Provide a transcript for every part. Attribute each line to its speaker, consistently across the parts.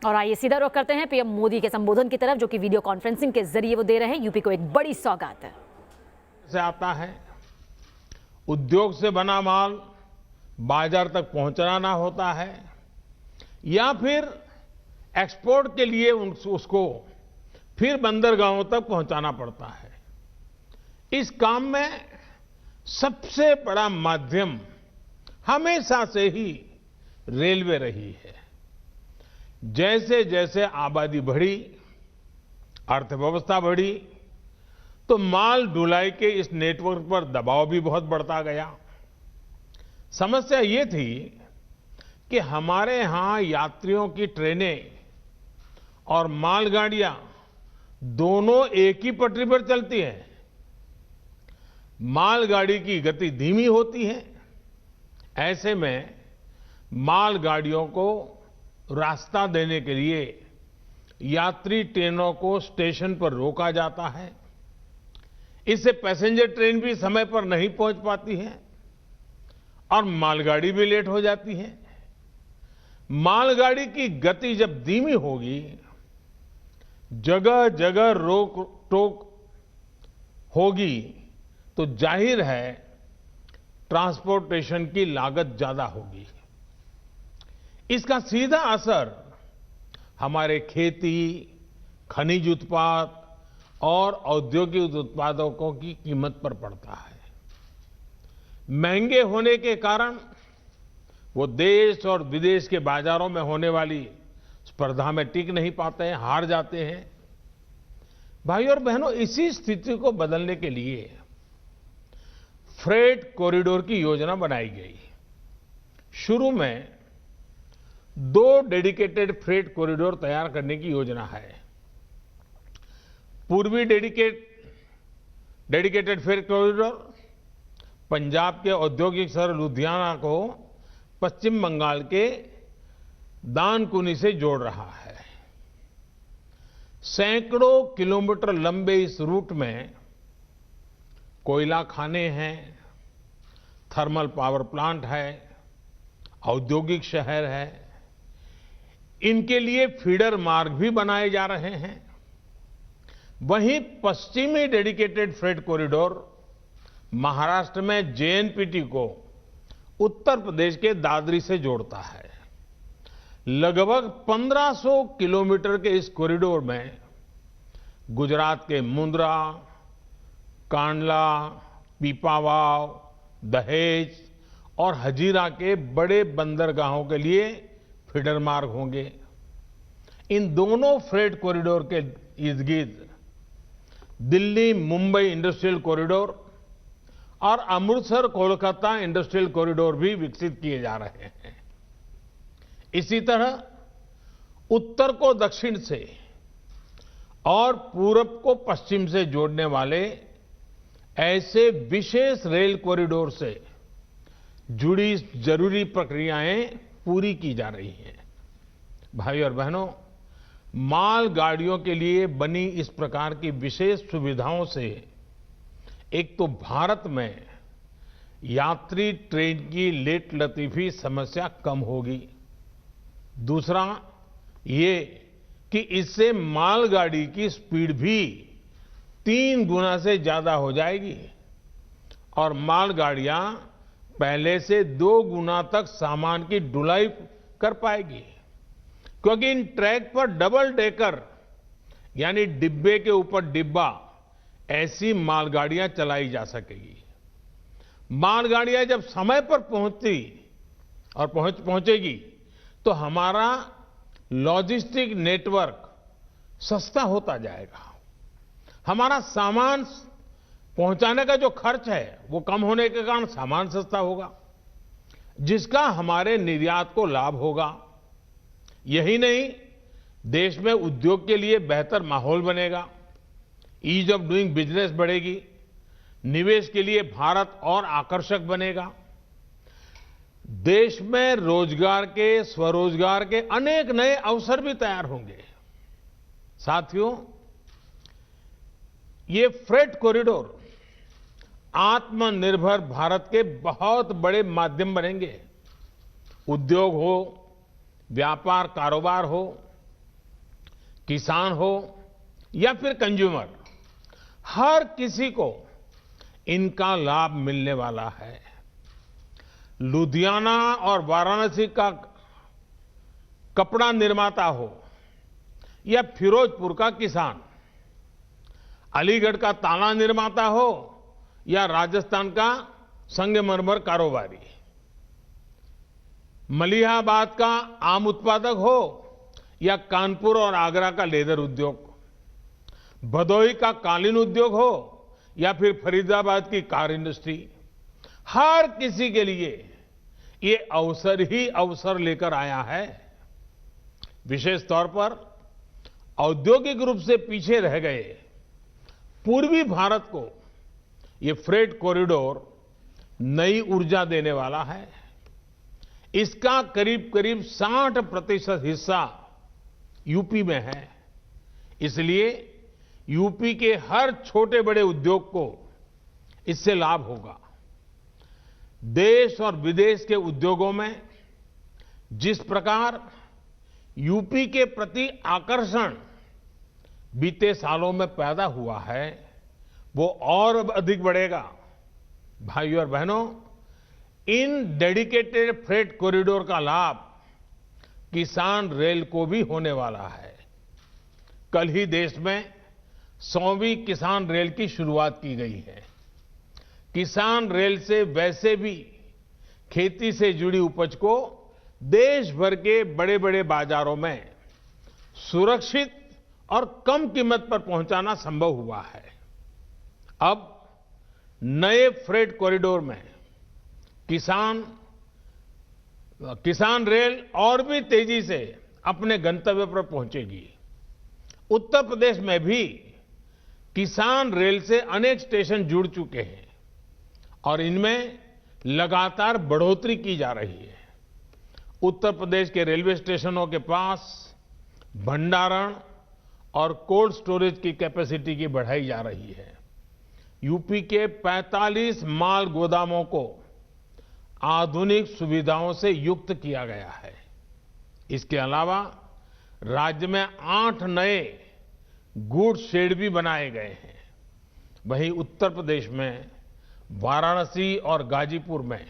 Speaker 1: और आइए सीधा रुख करते हैं पीएम मोदी के संबोधन की तरफ, जो कि वीडियो कॉन्फ्रेंसिंग के जरिए वो दे रहे हैं। यूपी को एक बड़ी सौगात है।
Speaker 2: से आता है, उद्योग से बना माल बाजार तक पहुंचाना होता है या फिर एक्सपोर्ट के लिए उसको फिर बंदरगाहों तक पहुंचाना पड़ता है। इस काम में सबसे बड़ा माध्यम हमेशा से ही रेलवे रही है। जैसे जैसे आबादी बढ़ी, अर्थव्यवस्था बढ़ी, तो माल ढुलाई के इस नेटवर्क पर दबाव भी बहुत बढ़ता गया। समस्या ये थी कि हमारे यहां यात्रियों की ट्रेनें और मालगाड़ियां दोनों एक ही पटरी पर चलती हैं। मालगाड़ी की गति धीमी होती है। ऐसे में मालगाड़ियों को रास्ता देने के लिए यात्री ट्रेनों को स्टेशन पर रोका जाता है। इससे पैसेंजर ट्रेन भी समय पर नहीं पहुंच पाती है और मालगाड़ी भी लेट हो जाती है। मालगाड़ी की गति जब धीमी होगी, जगह जगह रोक टोक होगी, तो जाहिर है ट्रांसपोर्टेशन की लागत ज्यादा होगी। इसका सीधा असर हमारे खेती, खनिज उत्पाद और औद्योगिक उत्पादों की कीमत पर पड़ता है। महंगे होने के कारण वो देश और विदेश के बाजारों में होने वाली स्पर्धा में टिक नहीं पाते हैं, हार जाते हैं। भाई और बहनों, इसी स्थिति को बदलने के लिए फ्रेट कॉरिडोर की योजना बनाई गई। शुरू में 2 डेडिकेटेड फ्रेट कॉरिडोर तैयार करने की योजना है। पूर्वी डेडिकेटेड फ्रेट कॉरिडोर पंजाब के औद्योगिक शहर लुधियाना को पश्चिम बंगाल के दानकुनी से जोड़ रहा है। सैकड़ों किलोमीटर लंबे इस रूट में कोयला खाने हैं, थर्मल पावर प्लांट है, औद्योगिक शहर है। इनके लिए फीडर मार्ग भी बनाए जा रहे हैं। वहीं पश्चिमी डेडिकेटेड फ्रेट कॉरिडोर महाराष्ट्र में जेएनपीटी को उत्तर प्रदेश के दादरी से जोड़ता है। लगभग 1500 किलोमीटर के इस कॉरिडोर में गुजरात के मुंद्रा, कांडला, पीपावाव, दहेज और हजीरा के बड़े बंदरगाहों के लिए फीडर मार्ग होंगे। इन दोनों फ्रेट कॉरिडोर के इर्द गिर्द दिल्ली मुंबई इंडस्ट्रियल कॉरिडोर और अमृतसर कोलकाता इंडस्ट्रियल कॉरिडोर भी विकसित किए जा रहे हैं। इसी तरह उत्तर को दक्षिण से और पूरब को पश्चिम से जोड़ने वाले ऐसे विशेष रेल कॉरिडोर से जुड़ी जरूरी प्रक्रियाएं पूरी की जा रही हैं। भाई और बहनों, मालगाड़ियों के लिए बनी इस प्रकार की विशेष सुविधाओं से एक तो भारत में यात्री ट्रेन की लेट लतीफी समस्या कम होगी। दूसरा ये कि इससे मालगाड़ी की स्पीड भी 3 गुना से ज्यादा हो जाएगी और मालगाड़ियां पहले से 2 गुना तक सामान की ढुलाई कर पाएगी, क्योंकि इन ट्रैक पर डबल डेकर यानी डिब्बे के ऊपर डिब्बा ऐसी मालगाड़ियां चलाई जा सकेगी। मालगाड़ियां जब समय पर पहुंचती और पहुंचेगी तो हमारा लॉजिस्टिक नेटवर्क सस्ता होता जाएगा। हमारा सामान पहुंचाने का जो खर्च है वो कम होने के कारण सामान सस्ता होगा, जिसका हमारे निर्यात को लाभ होगा। यही नहीं, देश में उद्योग के लिए बेहतर माहौल बनेगा, ईज ऑफ डूइंग बिजनेस बढ़ेगी, निवेश के लिए भारत और आकर्षक बनेगा। देश में रोजगार के, स्वरोजगार के अनेक नए अवसर भी तैयार होंगे। साथियों, ये फ्रेट कॉरिडोर आत्मनिर्भर भारत के बहुत बड़े माध्यम बनेंगे। उद्योग हो, व्यापार कारोबार हो, किसान हो या फिर कंज्यूमर, हर किसी को इनका लाभ मिलने वाला है। लुधियाना और वाराणसी का कपड़ा निर्माता हो या फिरोजपुर का किसान, अलीगढ़ का ताला निर्माता हो या राजस्थान का संगमरमर कारोबारी, मलिहाबाद का आम उत्पादक हो या कानपुर और आगरा का लेदर उद्योग, भदोही का कालीन उद्योग हो या फिर फरीदाबाद की कार इंडस्ट्री, हर किसी के लिए ये अवसर ही अवसर लेकर आया है। विशेष तौर पर औद्योगिक रूप से पीछे रह गए पूर्वी भारत को ये फ्रेट कॉरिडोर नई ऊर्जा देने वाला है। इसका करीब करीब 60% हिस्सा यूपी में है। इसलिए यूपी के हर छोटे बड़े उद्योग को इससे लाभ होगा। देश और विदेश के उद्योगों में जिस प्रकार यूपी के प्रति आकर्षण बीते सालों में पैदा हुआ है, वो और अधिक बढ़ेगा। भाइयों और बहनों, इन डेडिकेटेड फ्रेट कॉरिडोर का लाभ किसान रेल को भी होने वाला है। कल ही देश में 100वीं किसान रेल की शुरुआत की गई है। किसान रेल से वैसे भी खेती से जुड़ी उपज को देश भर के बड़े बड़े बाजारों में सुरक्षित और कम कीमत पर पहुंचाना संभव हुआ है। अब नए फ्रेट कॉरिडोर में किसान रेल और भी तेजी से अपने गंतव्य पर पहुंचेगी। उत्तर प्रदेश में भी किसान रेल से अनेक स्टेशन जुड़ चुके हैं और इनमें लगातार बढ़ोतरी की जा रही है। उत्तर प्रदेश के रेलवे स्टेशनों के पास भंडारण और कोल्ड स्टोरेज की कैपेसिटी की बढ़ाई जा रही है। यूपी के 45 माल गोदामों को आधुनिक सुविधाओं से युक्त किया गया है। इसके अलावा राज्य में 8 नए गुड्स शेड भी बनाए गए हैं। वहीं उत्तर प्रदेश में वाराणसी और गाजीपुर में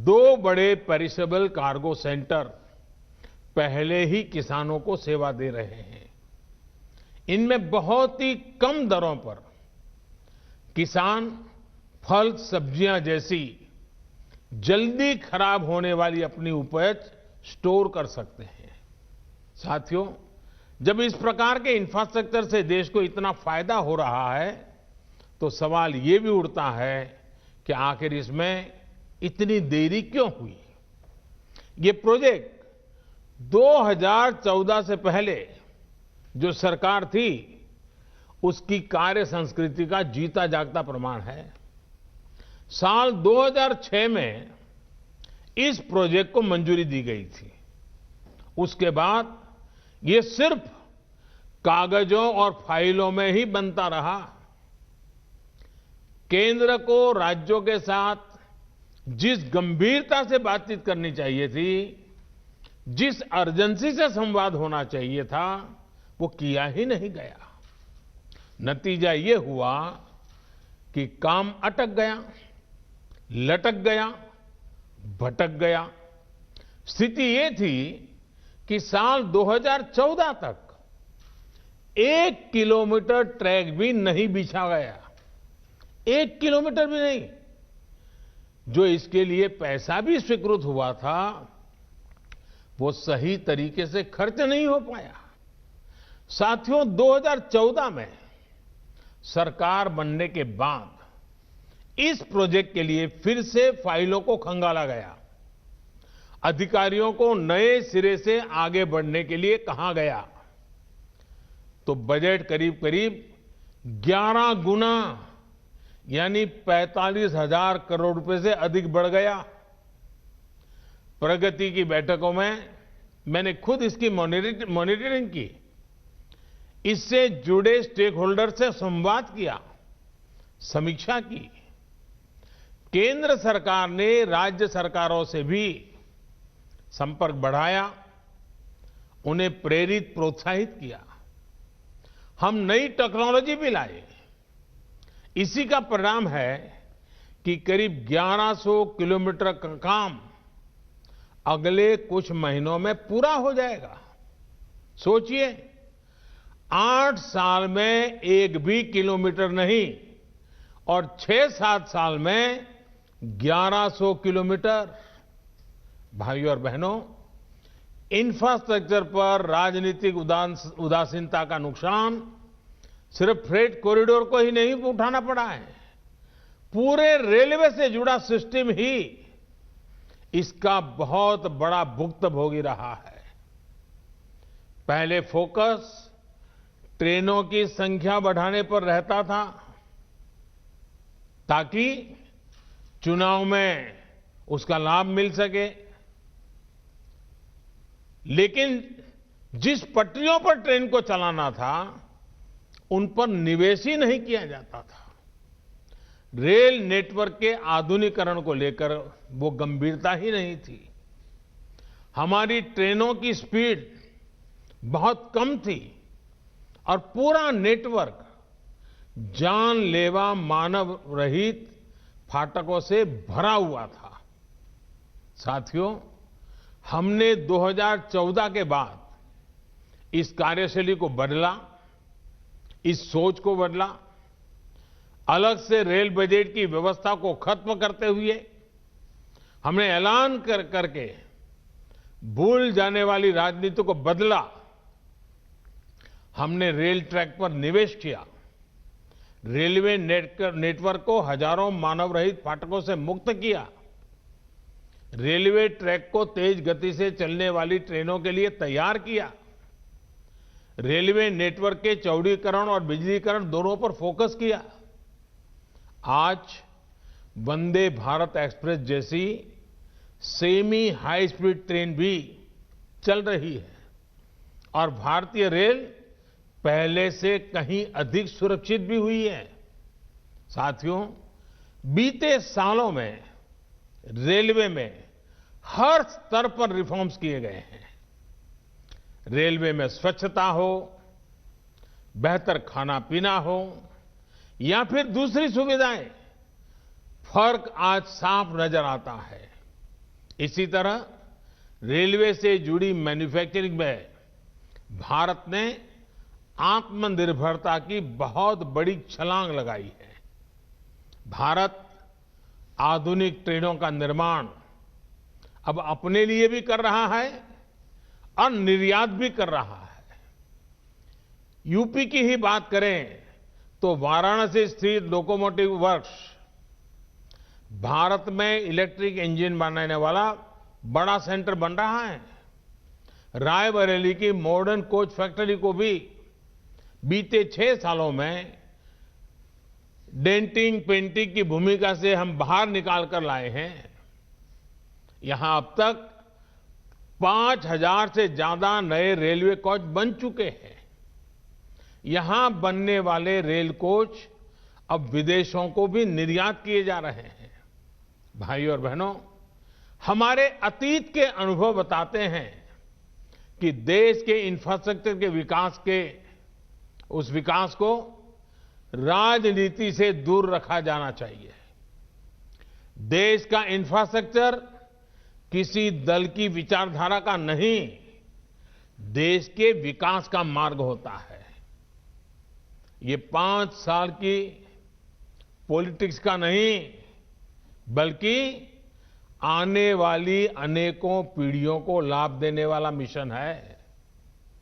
Speaker 2: 2 बड़े पेरिशेबल कार्गो सेंटर पहले ही किसानों को सेवा दे रहे हैं। इनमें बहुत ही कम दरों पर किसान फल सब्जियां जैसी जल्दी खराब होने वाली अपनी उपज स्टोर कर सकते हैं। साथियों, जब इस प्रकार के इंफ्रास्ट्रक्चर से देश को इतना फायदा हो रहा है, तो सवाल ये भी उठता है कि आखिर इसमें इतनी देरी क्यों हुई। ये प्रोजेक्ट 2014 से पहले जो सरकार थी, उसकी कार्य संस्कृति का जीता जागता प्रमाण है। साल 2006 में इस प्रोजेक्ट को मंजूरी दी गई थी। उसके बाद ये सिर्फ कागजों और फाइलों में ही बनता रहा। केंद्र को राज्यों के साथ जिस गंभीरता से बातचीत करनी चाहिए थी, जिस अर्जेंसी से संवाद होना चाहिए था, वो किया ही नहीं गया। नतीजा ये हुआ कि काम अटक गया, लटक गया, भटक गया। स्थिति ये थी कि साल 2014 तक 1 किलोमीटर ट्रैक भी नहीं बिछा गया। 1 किलोमीटर भी नहीं। जो इसके लिए पैसा भी स्वीकृत हुआ था, वो सही तरीके से खर्च नहीं हो पाया। साथियों, 2014 में सरकार बनने के बाद इस प्रोजेक्ट के लिए फिर से फाइलों को खंगाला गया। अधिकारियों को नए सिरे से आगे बढ़ने के लिए कहा गया, तो बजट करीब करीब 11 गुना यानी 45,000 करोड़ रुपए से अधिक बढ़ गया। प्रगति की बैठकों में मैंने खुद इसकी मॉनिटरिंग की, इससे जुड़े स्टेक होल्डर से संवाद किया, समीक्षा की। केंद्र सरकार ने राज्य सरकारों से भी संपर्क बढ़ाया उन्हें प्रेरित प्रोत्साहित किया। हम नई टेक्नोलॉजी भी लाए। इसी का परिणाम है कि करीब 1100 किलोमीटर का काम अगले कुछ महीनों में पूरा हो जाएगा। सोचिए, 8 साल में एक भी किलोमीटर नहीं और 6-7 साल में 1100 किलोमीटर। भाइयों और बहनों, इंफ्रास्ट्रक्चर पर राजनीतिक उदासीनता का नुकसान सिर्फ फ्रेट कॉरिडोर को ही नहीं उठाना पड़ा है, पूरे रेलवे से जुड़ा सिस्टम ही इसका बहुत बड़ा भुक्तभोगी रहा है। पहले फोकस ट्रेनों की संख्या बढ़ाने पर रहता था ताकि चुनाव में उसका लाभ मिल सके, लेकिन जिस पटरियों पर ट्रेन को चलाना था उन पर निवेश ही नहीं किया जाता था। रेल नेटवर्क के आधुनिकीकरण को लेकर वो गंभीरता ही नहीं थी। हमारी ट्रेनों की स्पीड बहुत कम थी और पूरा नेटवर्क जानलेवा मानव रहित फाटकों से भरा हुआ था। साथियों, हमने 2014 के बाद इस कार्यशैली को बदला, इस सोच को बदला। अलग से रेल बजट की व्यवस्था को खत्म करते हुए हमने ऐलान करके भूल जाने वाली राजनीति को बदला। हमने रेल ट्रैक पर निवेश किया, रेलवे नेटवर्क को हजारों मानव रहित फाटकों से मुक्त किया, रेलवे ट्रैक को तेज गति से चलने वाली ट्रेनों के लिए तैयार किया, रेलवे नेटवर्क के चौड़ीकरण और बिजलीकरण दोनों पर फोकस किया। आज वंदे भारत एक्सप्रेस जैसी सेमी हाई स्पीड ट्रेन भी चल रही है और भारतीय रेल पहले से कहीं अधिक सुरक्षित भी हुई है। साथियों, बीते सालों में रेलवे में हर स्तर पर रिफॉर्म्स किए गए हैं। रेलवे में स्वच्छता हो, बेहतर खाना पीना हो या फिर दूसरी सुविधाएं, फर्क आज साफ नजर आता है। इसी तरह रेलवे से जुड़ी मैन्युफैक्चरिंग में भारत ने आत्मनिर्भरता की बहुत बड़ी छलांग लगाई है। भारत आधुनिक ट्रेनों का निर्माण अब अपने लिए भी कर रहा है और निर्यात भी कर रहा है। यूपी की ही बात करें तो वाराणसी स्थित लोकोमोटिव वर्क्स भारत में इलेक्ट्रिक इंजन बनाने वाला बड़ा सेंटर बन रहा है। रायबरेली की मॉडर्न कोच फैक्ट्री को भी बीते 6 सालों में डेंटिंग पेंटिंग की भूमिका से हम बाहर निकाल कर लाए हैं। यहां अब तक 5000 से ज्यादा नए रेलवे कोच बन चुके हैं। यहां बनने वाले रेल कोच अब विदेशों को भी निर्यात किए जा रहे हैं। भाइयों और बहनों, हमारे अतीत के अनुभव बताते हैं कि देश के इंफ्रास्ट्रक्चर के विकास को राजनीति से दूर रखा जाना चाहिए। देश का इंफ्रास्ट्रक्चर किसी दल की विचारधारा का नहीं, देश के विकास का मार्ग होता है। ये 5 साल की पॉलिटिक्स का नहीं, बल्कि आने वाली अनेकों पीढ़ियों को लाभ देने वाला मिशन है।